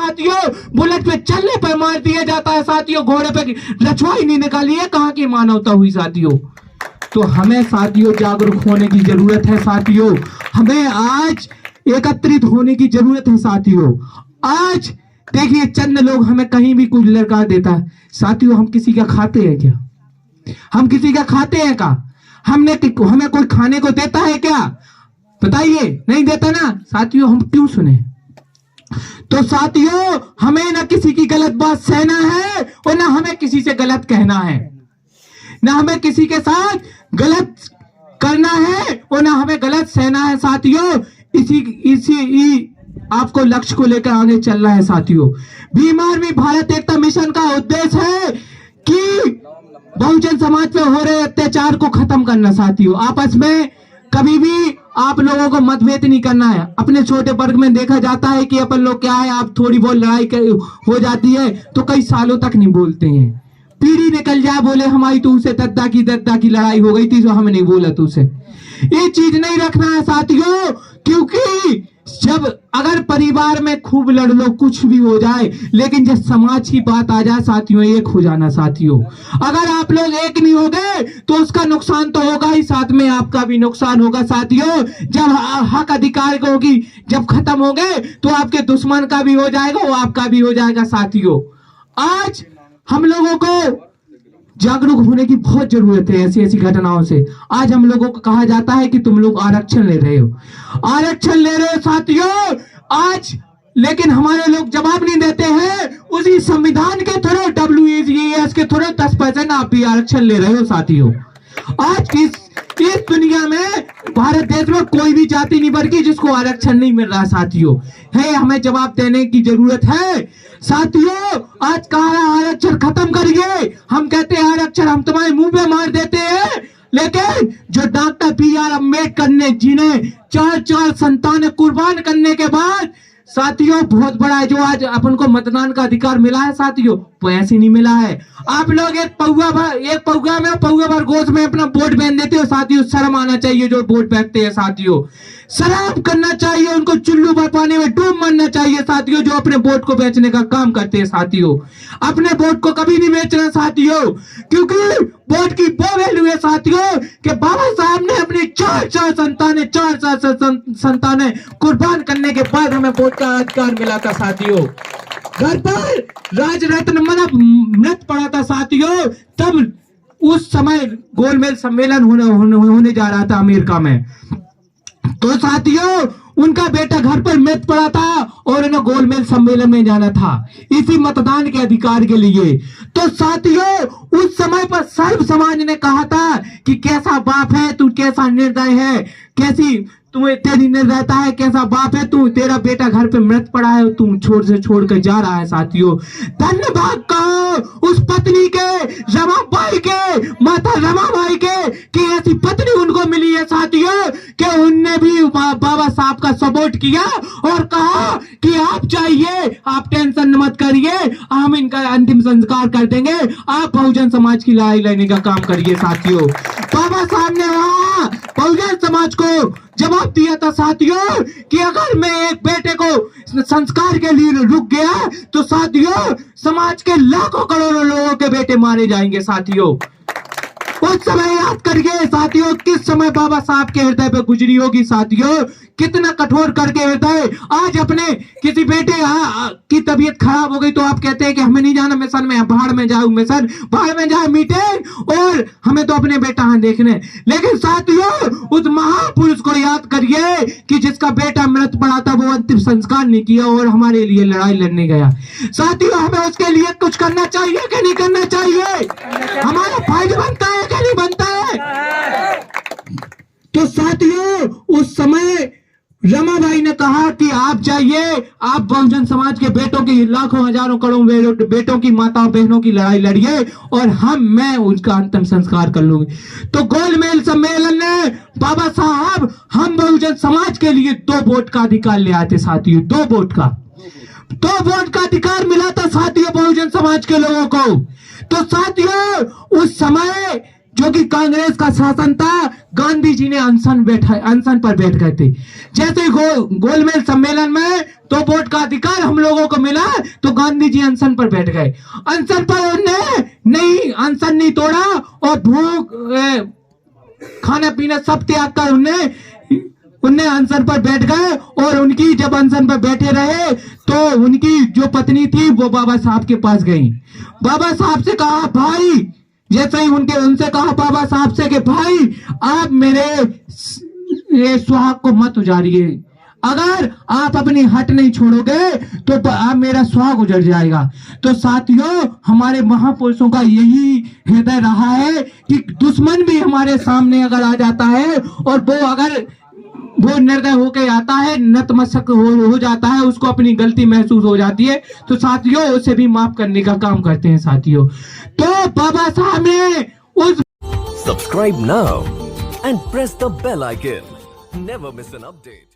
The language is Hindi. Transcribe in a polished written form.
साथियों, बुलेट पे चलने पर मार दिया जाता है साथियों, घोड़े पे रछवाई नहीं निकाली है, कहां की मानवता हुई साथियों। तो हमें साथियों जागरूक होने की जरूरत है साथियों, हमें आज एकत्रित होने की जरूरत है साथियों। आज देखिए चंद लोग हमें कहीं भी कुछ लड़का देता है साथियों, हम किसी का खाते हैं क्या? हम किसी का खाते हैं क्या? हमें कोई खाने को देता है क्या? बताइए, नहीं देता ना साथियों, हम क्यों सुने? तो साथियों हमें ना किसी की गलत बात सहना है और ना हमें किसी से गलत कहना है, ना हमें किसी के साथ गलत करना है और ना हमें गलत सहना है साथियों। इसी आपको लक्ष्य को लेकर आगे चलना है साथियों। भीम आर्मी भारत एकता मिशन का उद्देश्य है कि बहुजन समाज पे हो रहे अत्याचार को खत्म करना साथियों। आपस में कभी भी आप लोगों को मतभेद नहीं करना है। अपने छोटे वर्ग में देखा जाता है कि अपन लोग क्या है, आप थोड़ी बहुत लड़ाई हो जाती है तो कई सालों तक नहीं बोलते हैं। पीढ़ी निकल जाए बोले हमारी तो उसे दद्दा की लड़ाई हो गई थी तो हमें नहीं बोला तो उसे। ये चीज नहीं रखना है साथियों, क्योंकि जब अगर परिवार में खूब लड़ लो कुछ भी हो जाए, लेकिन जब समाज की बात आ जाए साथियों, एक हो जाना साथियों। अगर आप लोग एक नहीं हो गए तो उसका नुकसान तो होगा ही, साथ में आपका भी नुकसान होगा साथियों। जब हक अधिकार होगी जब खत्म हो गए तो आपके दुश्मन का भी हो जाएगा, वो आपका भी हो जाएगा साथियों। आज हम लोगों को जागरूक होने की बहुत जरूरत है ऐसी ऐसी घटनाओं से। आज हम लोगों को कहा जाता है कि तुम लोग आरक्षण ले रहे हो, आरक्षण ले रहे हो साथियों आज, लेकिन हमारे लोग जवाब नहीं देते हैं। उसी संविधान के थ्रू WES के थ्रू 10% आप भी आरक्षण ले रहे हो साथियों। आज इस दुनिया में भारत देश में कोई भी जाति नहीं बल्कि जिसको आरक्षण नहीं मिल रहा साथियों, है हमें जवाब देने की जरूरत है साथियों। आज कहा आरक्षण खत्म करिए, हम कहते हैं आरक्षण हम तुम्हारे मुंह पे मार देते हैं, लेकिन जो डॉक्टर BR अम्बेडकर ने जिन्हें 4 संतानें कुर्बान करने के बाद साथियों बहुत बड़ा है, जो आज अपन को मतदान का अधिकार मिला है साथियों, वो ऐसे नहीं मिला है। आप लोग एक पौवा भर गोश्त में अपना वोट पहन देते हो साथियों। शर्म आना चाहिए जो वोट फेंकते हैं साथियों, शर्म करना चाहिए, उनको चुल्लू भर पानी में डूब मरना चाहिए साथियों, जो अपने वोट को बेचने का काम करते हैं साथियों। अपने वोट को कभी नहीं बेचना साथियों, क्योंकि वोट की वो वैल्यू है साथियों कि बाबा साहब ने अपनी 4 संतानें कुर्बान करने के बाद हमें वोट का अधिकार मिला था साथियों। घर पर राजरत्न मृत पड़ा था साथियों, तब उस समय गोलमेज सम्मेलन होने जा रहा था अमेरिका में। तो साथियों उनका बेटा घर पर मृत पड़ा था और उन्हें गोलमेज सम्मेलन में जाना था इसी मतदान के अधिकार के लिए। तो साथियों उस समय पर सर्व समाज ने कहा था कि कैसा बाप है तू, कैसा निर्दय है, कैसी तुम्हें तेरी निर्दयता है, कैसा बाप है तू, तेरा बेटा घर पे मृत पड़ा है, तू छोड़ कर जा रहा है साथियों। धन्यवाद कहो उस पत्नी के, रमाबाई के, माता रमाबाई के, कि ऐसी पत्नी उनको मिली है साथियों कि उनने भी बाबा साहब का सपोर्ट किया और कहा कि आप जाइए, आप टेंशन मत करिए, हम इनका अंतिम संस्कार कर देंगे, आप बहुजन समाज की लड़ाई लड़ने का काम करिए साथियों। बाबा साहब ने वहां बहुजन समाज को जवाब दिया था साथियों कि अगर मैं एक बेटे को संस्कार के लिए रुक गया तो साथियों समाज के लाखों करोड़ों लोगों के बेटे मारे जाएंगे साथियों। उस समय याद करिए साथियों किस समय बाबा साहब के हृदय पे गुजरी होगी साथियों, कितना कठोर करके हृदय। आज अपने किसी बेटे की तबीयत खराब हो गई तो आप कहते हैं कि हमें नहीं जाना मिशन में, बाहर में जाओ मिशन, बाहर में जाए मीटिंग, और हमें तो अपने बेटा यहाँ देखने। लेकिन साथियों उस महापुरुष को याद करिए कि जिसका बेटा मृत पड़ा था, वो अंतिम संस्कार नहीं किया और हमारे लिए लड़ाई लड़ने गया। साथियों हमें उसके लिए कुछ करना चाहिए कि नहीं करना चाहिए? हमारा फर्ज बनता है कि नहीं बनता है? तो साथियों उस समय रमाबाई ने कहा कि आप जाइए, आप बहुजन समाज के बेटों की, लाखों हजारों करोड़ों बेटों की, माताओं बहनों की लड़ाई लड़िए और मैं उनका अंतिम संस्कार कर लूंगी। तो गोलमेज सम्मेलन ने बाबा साहब हम बहुजन समाज के लिए 2 वोट का अधिकार ले आते साथियों, 2 वोट का अधिकार मिला था साथियों बहुजन समाज के लोगों को। तो साथियों उस समय जो कि कांग्रेस का शासन था, गांधी जी ने अनशन पर बैठ गए थे। जैसे ही गोलमेज सम्मेलन में तो वोट का अधिकार हम लोगों को मिला तो गांधी जी अनशन पर बैठ गए। अनशन पर उन्हें अनशन नहीं तोड़ा और भूख खाना पीना सब त्याग कर उन्हें अनशन पर बैठ गए। और उनकी जब अनशन पर बैठे रहे तो उनकी जो पत्नी थी वो बाबा साहब के पास गई। बाबा साहब से कहा भाई, जैसे ही उनसे कहा बाबा साहब से कि भाई आप मेरे ये सुहाग को मत उजाड़िए, अगर आप अपनी हट नहीं छोड़ोगे तो आप मेरा सुहाग उजड़ जाएगा। तो साथियों, हमारे महापुरुषों का यही हृदय रहा है कि दुश्मन भी हमारे सामने अगर आ जाता है और वो निर्दय होके आता है, नतमस्तक हो जाता है, उसको अपनी गलती महसूस हो जाती है, तो साथियों उसे भी माफ करने का काम करते हैं साथियों। तो बाबा साहब ने उस subscribe now and press the bell icon, never miss an update.